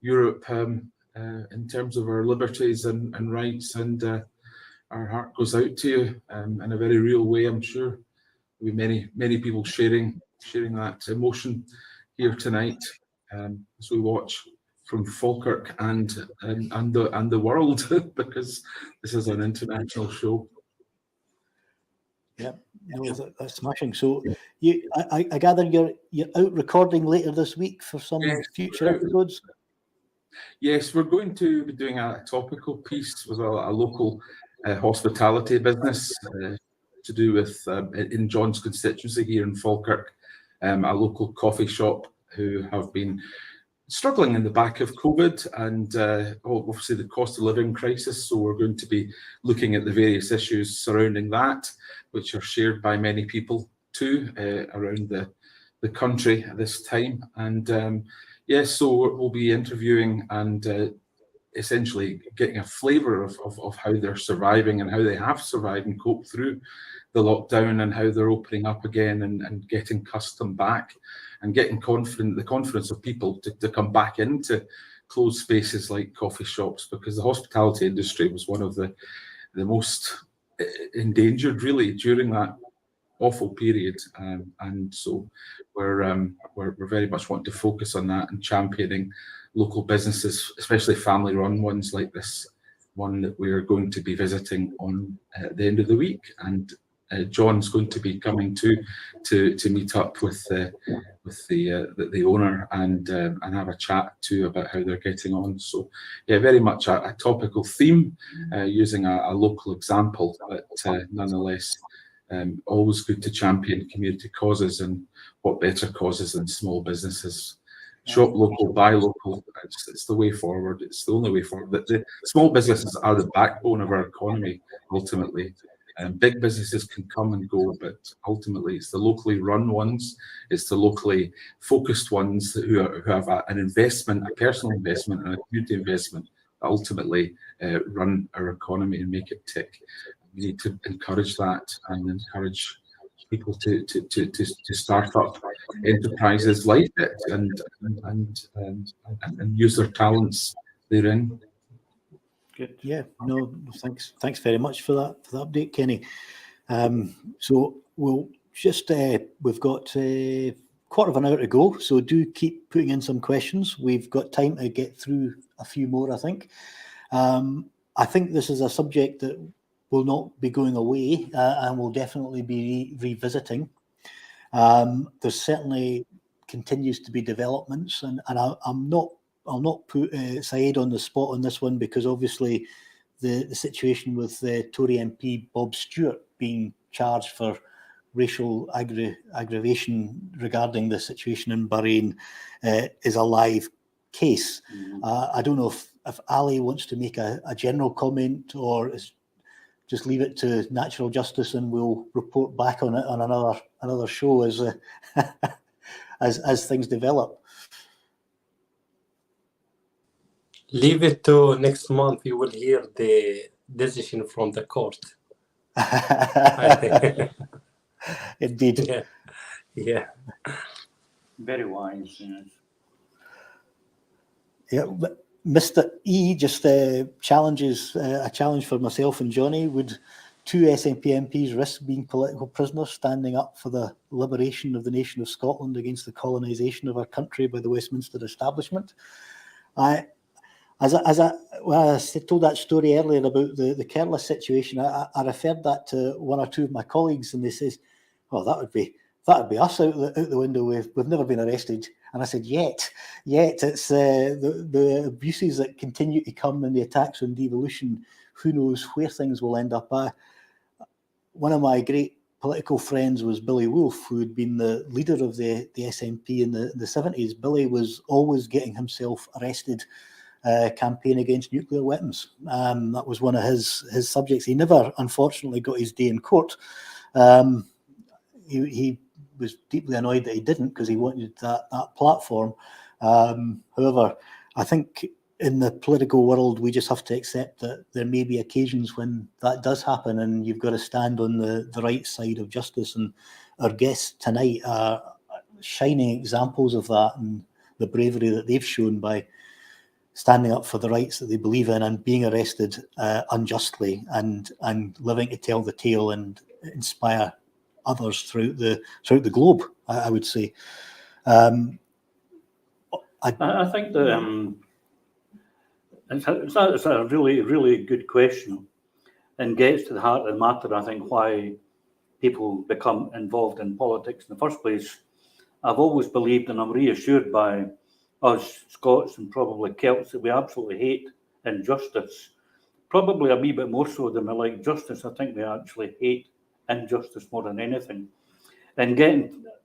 Europe in terms of our liberties and rights, and our heart goes out to you in a very real way. I'm sure there'll be many people sharing that emotion here tonight as we watch from Falkirk and the world, because this is an international show. Yeah, no, that's smashing. So I gather you're out recording later this week for some future episodes. Yes, we're going to be doing a topical piece with a local hospitality business to do with, in John's constituency here in Falkirk, a local coffee shop who have been struggling in the back of COVID and obviously the cost of living crisis. So we're going to be looking at the various issues surrounding that, which are shared by many people too around the country at this time. And yes, so we'll be interviewing and essentially getting a flavour of how they're surviving and how they have survived and coped through the lockdown and how they're opening up again and getting custom back and getting the confidence of people to come back into closed spaces like coffee shops, because the hospitality industry was one of the most endangered really during that awful period, and so we're very much wanting to focus on that and championing local businesses, especially family-run ones like this one that we're going to be visiting on the end of the week. And John's going to be coming to meet up with the owner and have a chat too about how they're getting on. So yeah, very much a topical theme, using a local example, but nonetheless always good to champion community causes, and what better causes than small businesses. Shop local, buy local. It's the way forward. It's the only way forward. The small businesses are the backbone of our economy, ultimately. Big businesses can come and go, but ultimately it's the locally run ones, it's the locally focused ones who have an investment, a personal investment and a community investment that ultimately run our economy and make it tick. We need to encourage that and encourage people to start up enterprises like it and use their talents therein. Good. Yeah, no, thanks very much for that update, Kenny. So we'll just we've got a quarter of an hour to go, so do keep putting in some questions. We've got time to get through a few more, I think. I think this is a subject that will not be going away and will definitely be revisiting. There certainly continues to be developments, and I'll not put Syed on the spot on this one, because obviously the situation with the Tory MP Bob Stewart being charged for racial aggravation regarding the situation in Bahrain is a live case. I don't know if Ali wants to make a general comment, or just leave it to natural justice and we'll report back on it on another show as as things develop. Leave it to next month. You will hear the decision from the court. Indeed. Yeah. Very wise. Yes. Yeah, but Mr. E just challenges a challenge for myself and Johnny. Would 2 SNP MPs risk being political prisoners standing up for the liberation of the nation of Scotland against the colonisation of our country by the Westminster establishment? As I told that story earlier about the careless situation, I referred that to one or two of my colleagues, and they says, "Oh, that would be us out the window. We've never been arrested." And I said, "Yet it's the abuses that continue to come and the attacks on devolution. Who knows where things will end up?" One of my great political friends was Billy Wolfe, who had been the leader of the SNP in the 70s. Billy was always getting himself arrested. Campaign against nuclear weapons. That was one of his subjects. He never, unfortunately, got his day in court. He was deeply annoyed that he didn't, because he wanted that platform. However, I think in the political world, we just have to accept that there may be occasions when that does happen, and you've got to stand on the right side of justice. And our guests tonight are shining examples of that, and the bravery that they've shown by standing up for the rights that they believe in and being arrested unjustly and living to tell the tale and inspire others throughout the globe, I would say. I think that it's a really, really good question, and gets to the heart of the matter. I think why people become involved in politics in the first place. I've always believed, and I'm reassured by us Scots and probably Celts, that we absolutely hate injustice. Probably a wee bit more so than we like justice. I think we actually hate injustice more than anything. And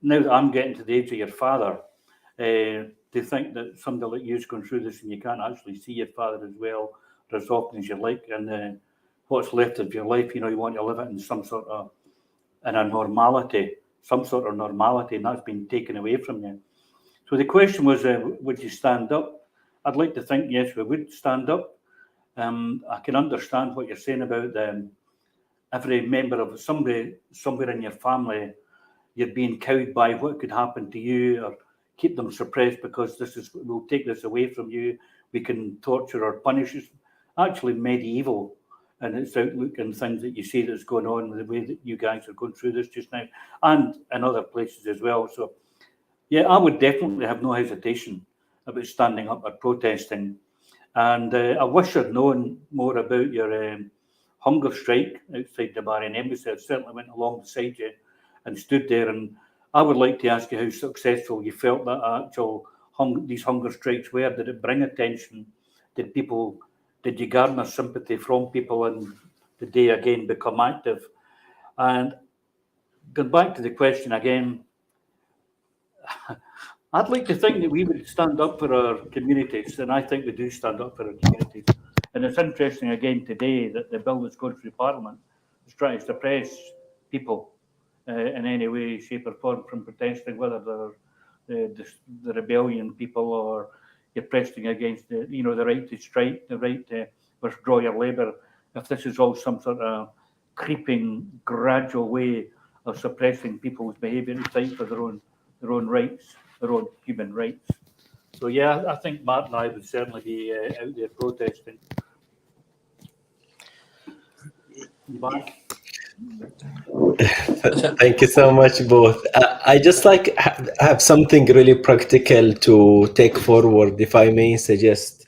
now that I'm getting to the age of your father, to think that somebody like you's going through this and you can't actually see your father as well or as often as you like, and what's left of your life, you want to live it in some sort of normality, some sort of normality, and that's been taken away from you. So the question was, would you stand up? I'd like to think, yes, we would stand up. I can understand what you're saying about every member of somebody somewhere in your family, you're being cowed by what could happen to you, or keep them suppressed because we'll take this away from you. We can torture or punish. It's actually medieval in its outlook and things that you see that's going on with the way that you guys are going through this just now, and in other places as well. So, yeah, I would definitely have no hesitation about standing up or protesting. And I wish I'd known more about your hunger strike outside the Bahrain embassy. I certainly went along beside you and stood there. And I would like to ask you how successful you felt that these hunger strikes were. Did it bring attention? Did you garner sympathy from people, and did they again become active? And going back to the question again, I'd like to think that we would stand up for our communities, and I think we do stand up for our communities. And it's interesting again today that the bill that's going through Parliament is trying to suppress people in any way, shape or form from protesting, whether they're the rebellion people or you're protesting against the right to strike, the right to withdraw your labour. If this is all some sort of creeping, gradual way of suppressing people's behaviour to fight for their own rights, their own human rights. So yeah, I think Martin and I would certainly be out there protesting. You back? Thank you so much, both. I just have something really practical to take forward, if I may suggest.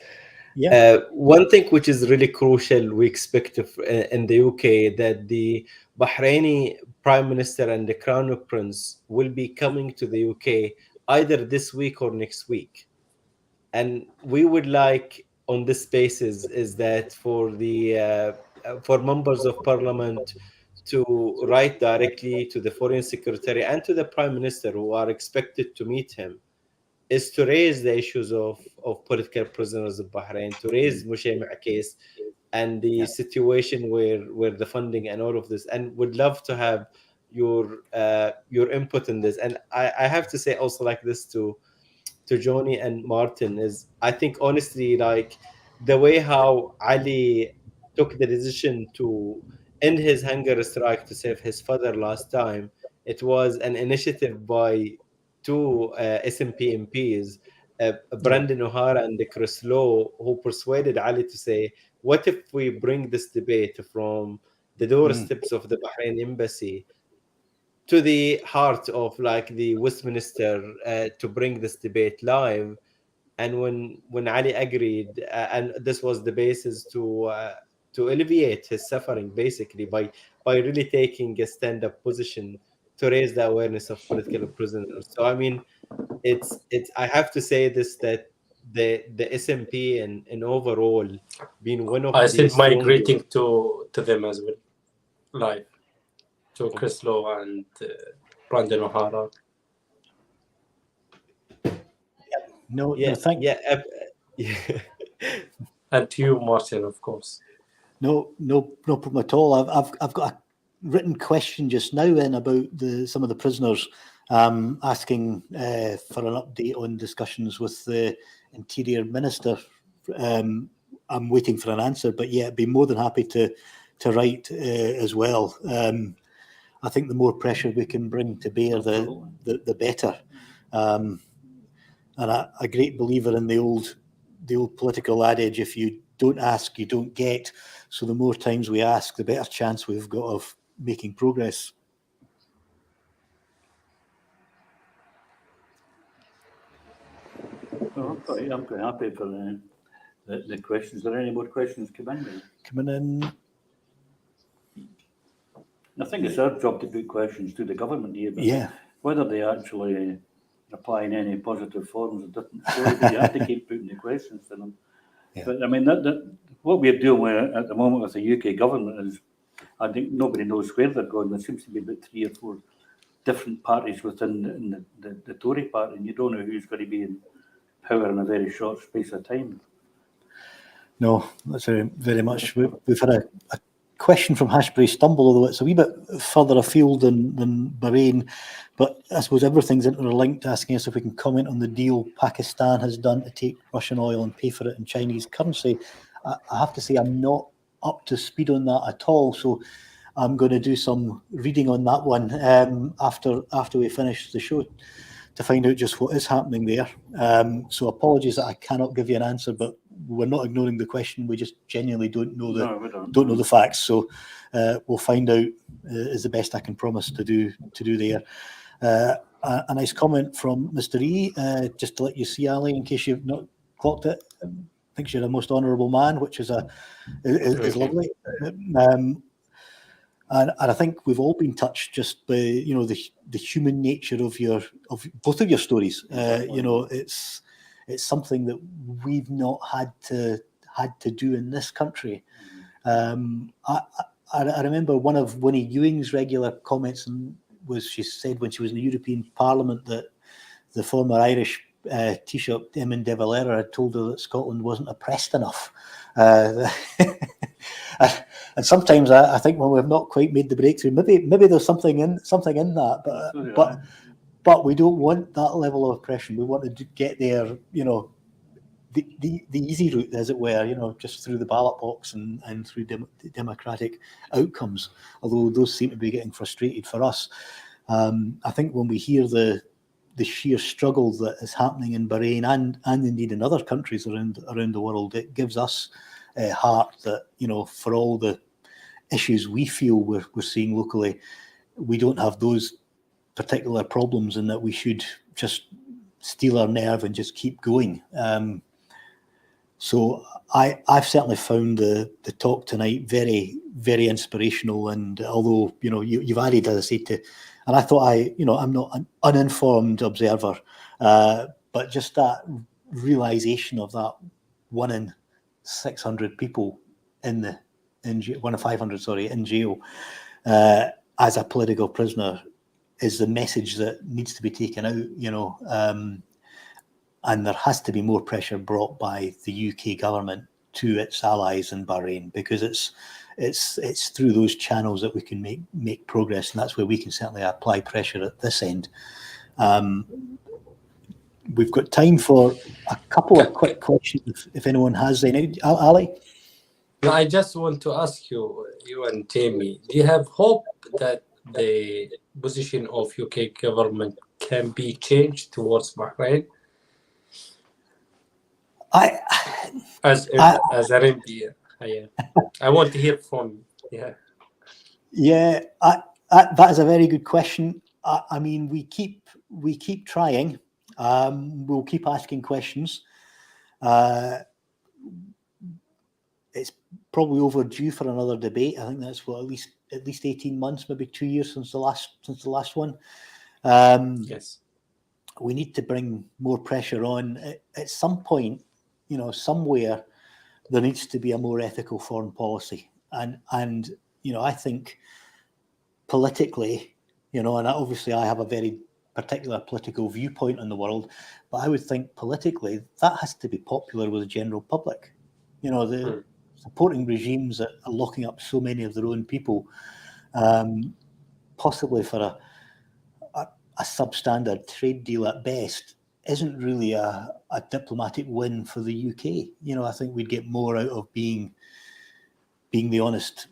Yeah. One thing which is really crucial, we expect in the UK, that the Bahraini Prime Minister and the Crown Prince will be coming to the UK either this week or next week. And we would like, on this basis, is that for members of Parliament to write directly to the Foreign Secretary and to the Prime Minister, who are expected to meet him, is to raise the issues of political prisoners of Bahrain, to raise Mushaima case and the situation where the funding and all of this, and would love to have your input in this. And I have to say also like this to Johnny and Martin is, I think honestly, like the way how Ali took the decision to end his hunger strike to save his father last time, it was an initiative by two SNP MPs, Brandon O'Hara and Chris Lowe, who persuaded Ali to say, what if we bring this debate from the doorsteps of the Bahrain embassy to the heart of like the Westminster, to bring this debate live? And when Ali agreed, and this was the basis to alleviate his suffering, basically by really taking a stand-up position to raise the awareness of political prisoners. So I mean, it's I have to say this, that the SNP and overall being one of I the sent my strongest... greeting to them as well, live, to Chris Lowe and Brandon O'Hara. No, thank you. And to you, Martin, of course. No problem at all. I've got a written question just now in about some of the prisoners, asking for an update on discussions with the Interior Minister. I'm waiting for an answer, but yeah, I'd be more than happy to write as well. I think the more pressure we can bring to bear, the better. And a great believer in the old political adage: if you don't ask, you don't get. So the more times we ask, the better chance we've got of making progress. Well, I'm quite happy for the questions. Are there any more questions coming in? Coming in. I think it's our job to put questions to the government here, but Yeah. whether they actually reply in any positive forms, a different story, but you have to keep putting the questions to them. Yeah. But I mean, what we're dealing with at the moment with the UK government is, I think nobody knows where they're going. There seems to be about 3 or 4 different parties within the Tory party, and you don't know who's going to be in power in a very short space of time. No, that's very much. We've had a question from Hashbury Stumble, although it's a wee bit further afield than Bahrain. But I suppose everything's interlinked, asking us if we can comment on the deal Pakistan has done to take Russian oil and pay for it in Chinese currency. I have to say I'm not up to speed on that at all. So I'm going to do some reading on that one after we finish the show to find out just what is happening there. So apologies that I cannot give you an answer, but we're not ignoring the question. We just genuinely don't know don't know the facts. So we'll find out is the best I can promise to do there. A nice comment from Mr. E, just to let you see, Ali, in case you've not clocked it. Thinks you're a most honourable man, which is lovely. And I think we've all been touched just by the human nature of both of your stories. It's something that we've not had to do in this country. I remember one of Winnie Ewing's regular comments was she said when she was in the European Parliament that the former Irish Taoiseach Eamon de Valera had told her that Scotland wasn't oppressed enough. And sometimes I think when we've not quite made the breakthrough, maybe there's something in that, but we don't want that level of oppression. We want to get there, the easy route, as it were, just through the ballot box and through democratic outcomes. Although those seem to be getting frustrated for us. I think when we hear the sheer struggle that is happening in Bahrain and indeed in other countries around the world, it gives us heart that, for all the issues we feel we're seeing locally, we don't have those particular problems, and that we should just steel our nerve and just keep going. So I've certainly found the talk tonight very, very inspirational. And although you've added, as I say, and I thought I'm not an uninformed observer, but just that realization of that 1 in 600 people in 1 in 500, in jail as a political prisoner is the message that needs to be taken out, and there has to be more pressure brought by the UK government to its allies in Bahrain, because it's through those channels that we can make progress, and that's where we can certainly apply pressure at this end. We've got time for a couple of quick questions if anyone has any. Ali? No, I just want to ask you and Jamie, do you have hope that the position of UK government can be changed towards Bahrain? As an MP, I want to hear from you. Yeah, that is a very good question. I mean, we keep trying. We'll keep asking questions. It's probably overdue for another debate. I think that's what at least 18 months, maybe 2 years since the last one. Yes, we need to bring more pressure on. At some point, somewhere there needs to be a more ethical foreign policy, and I think politically, and obviously I have a very particular political viewpoint on the world, but I would think politically that has to be popular with the general public. Supporting regimes that are locking up so many of their own people, possibly for a substandard trade deal at best, isn't really a diplomatic win for the UK. I think we'd get more out of being the honest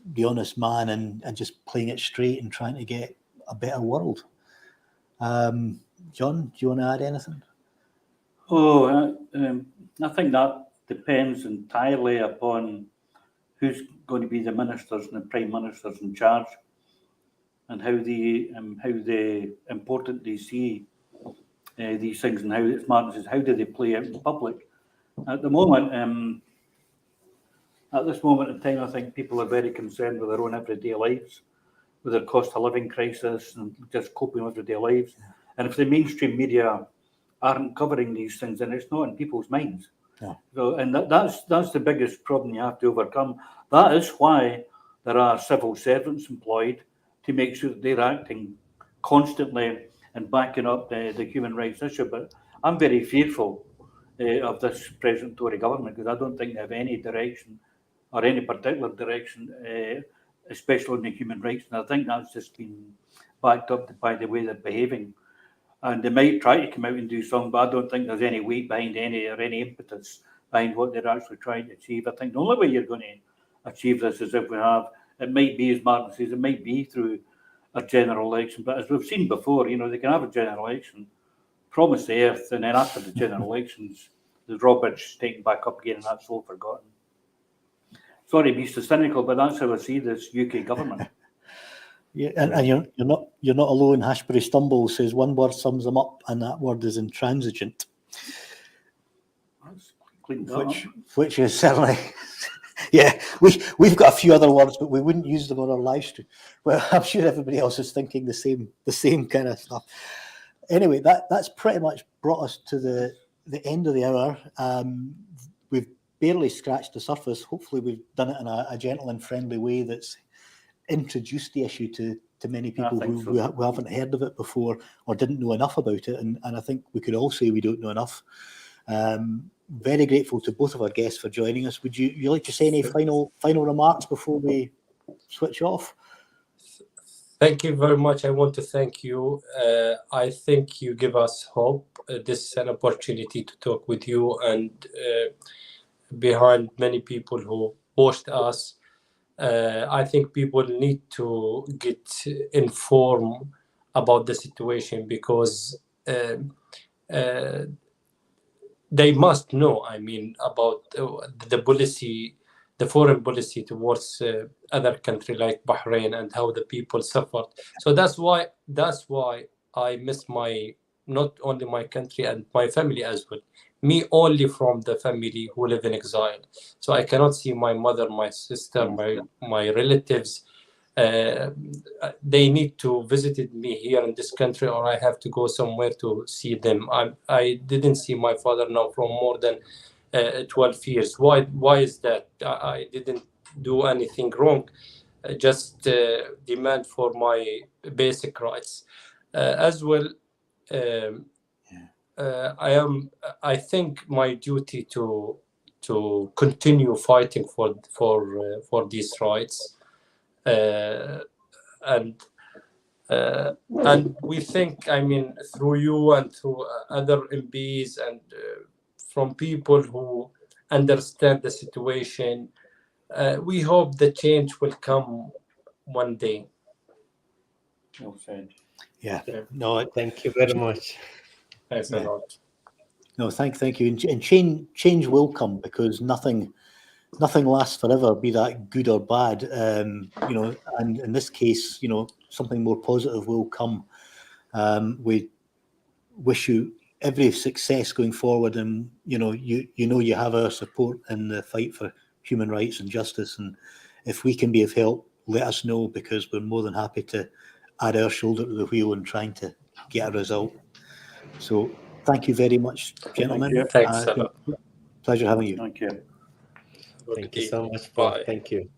man and just playing it straight and trying to get a better world. John, do you want to add anything? I think that depends entirely upon who's going to be the ministers and the prime ministers in charge, and how important they see these things, and how do they play out in public. At this moment in time, I think people are very concerned with their own everyday lives, with their cost of living crisis and just coping with their lives. And if the mainstream media aren't covering these things, then it's not in people's minds. Yeah. So, and that's the biggest problem you have to overcome. That is why there are civil servants employed to make sure that they're acting constantly and backing up the human rights issue. But I'm very fearful of this present Tory government, because I don't think they have any direction or any particular direction, especially on the human rights. And I think that's just been backed up by the way they're behaving. And they might try to come out and do something, but I don't think there's any weight behind any impetus behind what they're actually trying to achieve. I think the only way you're going to achieve this is if we have, it might be, as Martin says, it might be through a general election. But as we've seen before, they can have a general election, promise the earth, and then after the general elections, the drawbridge is taken back up again, and that's all forgotten. Sorry to be so cynical, but that's how I see this UK government. Yeah, and you're not alone. Hashbury Stumble says one word sums them up, and that word is intransigent. Which is certainly, yeah. We've got a few other words, but we wouldn't use them on our live stream. Well, I'm sure everybody else is thinking the same kind of stuff. Anyway, that's pretty much brought us to the end of the hour. We've barely scratched the surface. Hopefully, we've done it in a gentle and friendly way that's introduced the issue to many people who haven't heard of it before or didn't know enough about it. And I think we could all say we don't know enough. Very grateful to both of our guests for joining us. Would you like to say any final remarks before we switch off? Thank you very much. I want to thank you. I think you give us hope. This is an opportunity to talk with you and behind many people who watched us. I think people need to get informed about the situation, because they must know, about the policy, the foreign policy towards other countries like Bahrain and how the people suffered. So that's why I miss not only my country and my family as well. Me only from the family who live in exile. So I cannot see my mother, my sister, my relatives. They need to visit me here in this country, or I have to go somewhere to see them. I didn't see my father now from more than 12 years. Why is that? I didn't do anything wrong. Just demand for my basic rights. As well, I think my duty to continue fighting for these rights. And we think, through you and through other MPs and from people who understand the situation, we hope the change will come one day. Well said. Yeah. No, thank you very much. Thanks a lot. No, thank you. And change will come, because nothing lasts forever, be that good or bad. And in this case, something more positive will come. We wish you every success going forward, and you have our support in the fight for human rights and justice. And if we can be of help, let us know, because we're more than happy to add our shoulder to the wheel in trying to get a result. So thank you very much, gentlemen. Thanks a lot. Pleasure having you. Thank you. Thank you so much, Paul. Bye. Thank you.